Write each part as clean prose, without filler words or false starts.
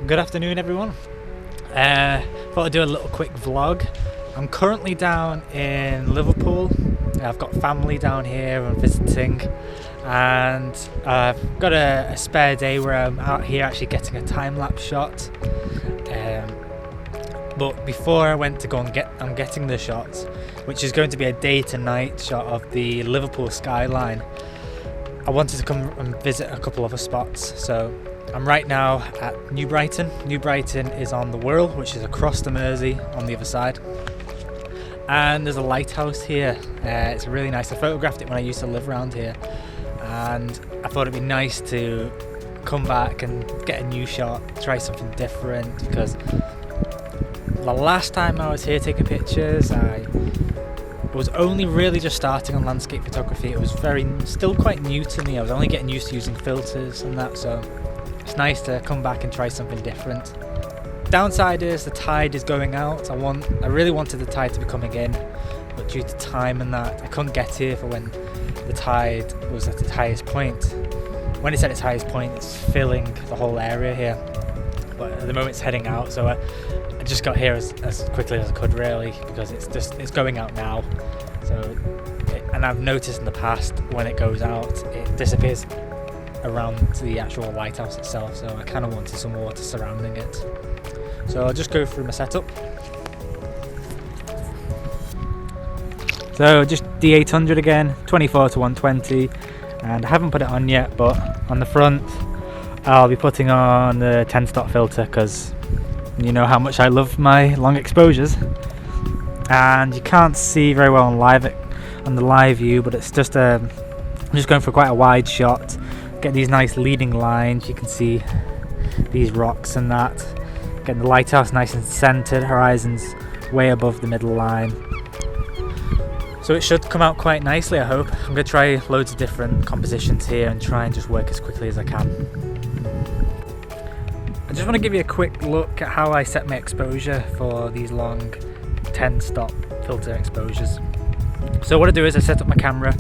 Good afternoon, everyone. Thought I'd do a little quick vlog. I'm currently down in Liverpool. I've got family down here and visiting, and I've got a spare day where I'm out here actually getting a time-lapse shot. But before I went to go and I'm getting the shots, which is going to be a day to night shot of the Liverpool skyline, I wanted to come and visit a couple other spots. So I'm right now at New Brighton. New Brighton is on the Wirral, which is across the Mersey on the other side. And there's a lighthouse here. It's really nice. I photographed it when I used to live around here, and I thought it'd be nice to come back and get a new shot, try something different, because the last time I was here taking pictures, I was only really just starting on landscape photography. It was still quite new to me. I was only getting used to using filters and that, so it's nice to come back and try something different. Downside is the tide is going out. I really wanted the tide to be coming in, but due to time and that, I couldn't get here for when the tide was at its highest point. When it's at its highest point, it's filling the whole area here, but at the moment it's heading out, so I just got here as quickly as I could, really, because it's going out now. And I've noticed in the past when it goes out, it disappears around the actual lighthouse itself, so I kind of wanted some water surrounding it. So I'll just go through my setup. So just D800 again, 24 to 120, and I haven't put it on yet, but on the front I'll be putting on the 10-stop filter, because you know how much I love my long exposures. And you can't see very well on the live view, but it's just I'm just going for quite a wide shot. Get these nice leading lines. You can see these rocks and that. Getting the lighthouse nice and centered. Horizon's way above the middle line. So it should come out quite nicely, I hope. I'm going to try loads of different compositions here and try and just work as quickly as I can. I just want to give you a quick look at how I set my exposure for these long 10-stop filter exposures. So what I do is I set up my camera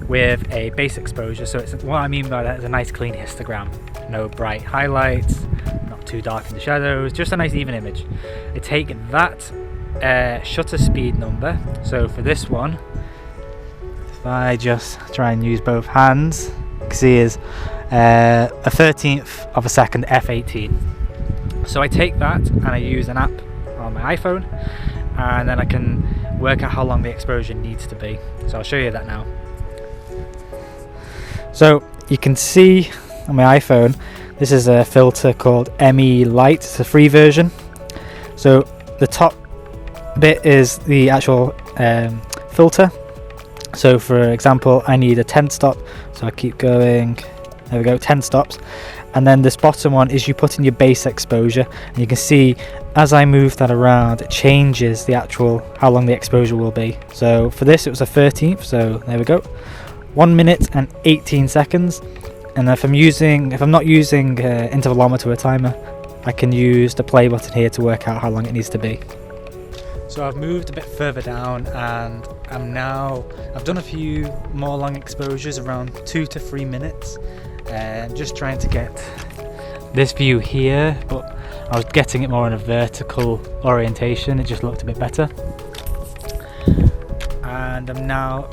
with a base exposure. So what I mean by that is a nice clean histogram. No bright highlights, not too dark in the shadows, just a nice even image. I take that shutter speed number. So for this one, if I just try and use both hands, you can see is a 13th of a second f/18. So I take that and I use an app on my iPhone, and then I can work out how long the exposure needs to be. So I'll show you that now. So you can see on my iPhone, this is a filter called ME Light. It's a free version. So the top bit is the actual filter. So for example, I need a 10 stop, so I keep going. There we go, 10 stops. And then this bottom one is you put in your base exposure, and you can see as I move that around, it changes the actual how long the exposure will be. So for this it was a 13th, so there we go, 1 minute and 18 seconds. And if I'm not using intervalometer or timer, I can use the play button here to work out how long it needs to be. So I've moved a bit further down, and I've done a few more long exposures around 2 to 3 minutes. Just trying to get this view here, but I was getting it more in a vertical orientation. It just looked a bit better. And I'm now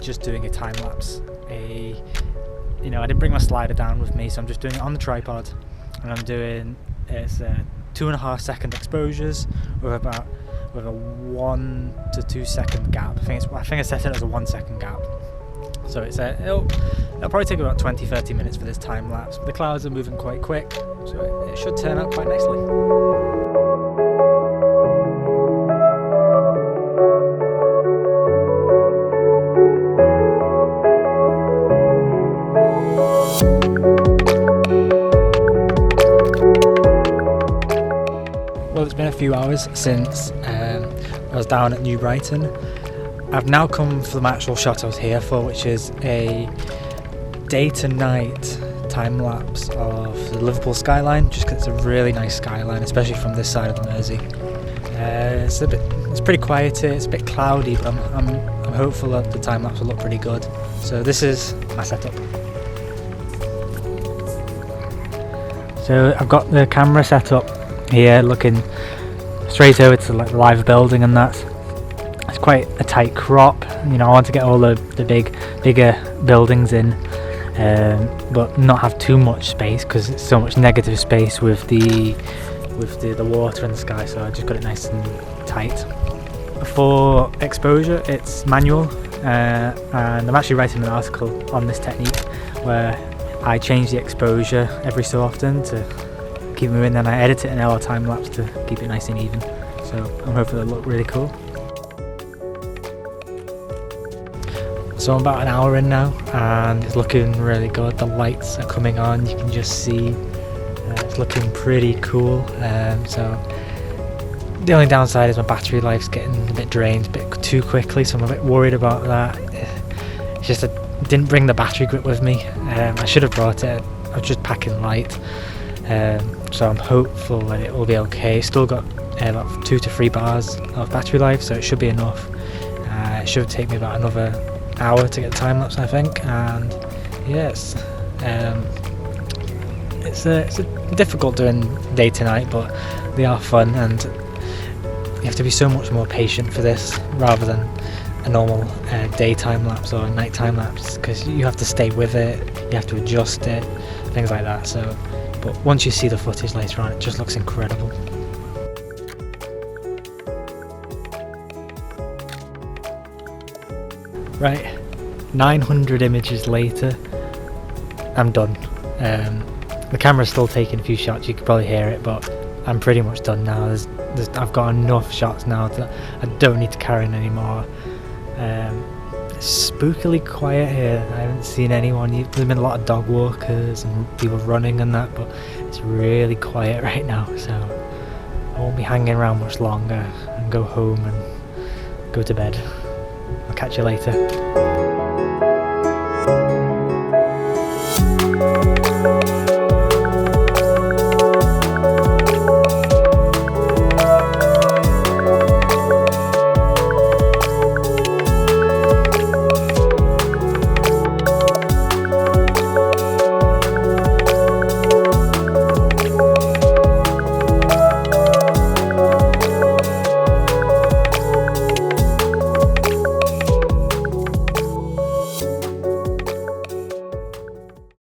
just doing a time lapse. I didn't bring my slider down with me, so I'm just doing it on the tripod, and I'm doing 2.5 second exposures with a 1 to 2 second gap. I think I set it as a 1 second gap. So it'll probably take about 20-30 minutes for this time lapse. The clouds are moving quite quick, so it should turn out quite nicely. Well, it's been a few hours since I was down at New Brighton. I've now come for the actual shot I was here for, which is a day to night time lapse of the Liverpool skyline, just because it's a really nice skyline, especially from this side of the Mersey. It's pretty quiet here, it's a bit cloudy, but I'm hopeful that the time lapse will look pretty good. So this is my setup. So I've got the camera set up here, looking straight over to like the live building, and that's it's quite a tight crop. You know, I want to get all the bigger buildings in, but not have too much space because it's so much negative space with the water and the sky. So I just got it nice and tight. For exposure, it's manual, and I'm actually writing an article on this technique where I change the exposure every so often to keep moving, then I edit it in our time lapse to keep it nice and even. So I'm hoping it'll look really cool. So I'm about an hour in now and it's looking really good. The lights are coming on, you can just see it's looking pretty cool. So the only downside is my battery life's getting a bit drained a bit too quickly, so I'm a bit worried about that. It's just I didn't bring the battery grip with me. I should have brought it. I was just packing light, so I'm hopeful that it will be okay. Still got about 2 to 3 bars of battery life, so it should be enough. It should take me about another hour to get the time lapse, I think. And yes, it's difficult doing day to night, but they are fun, and you have to be so much more patient for this rather than a normal day time lapse or night time lapse, because you have to stay with it, you have to adjust it, things like that. So, but once you see the footage later on, it just looks incredible. Right, 900 images later, I'm done. The camera's still taking a few shots, you can probably hear it, but I'm pretty much done now. I've got enough shots now that I don't need to carry in anymore. It's spookily quiet here. I haven't seen anyone. There's been a lot of dog walkers and people running and that, but it's really quiet right now, so I won't be hanging around much longer and go home and go to bed. I'll catch you later.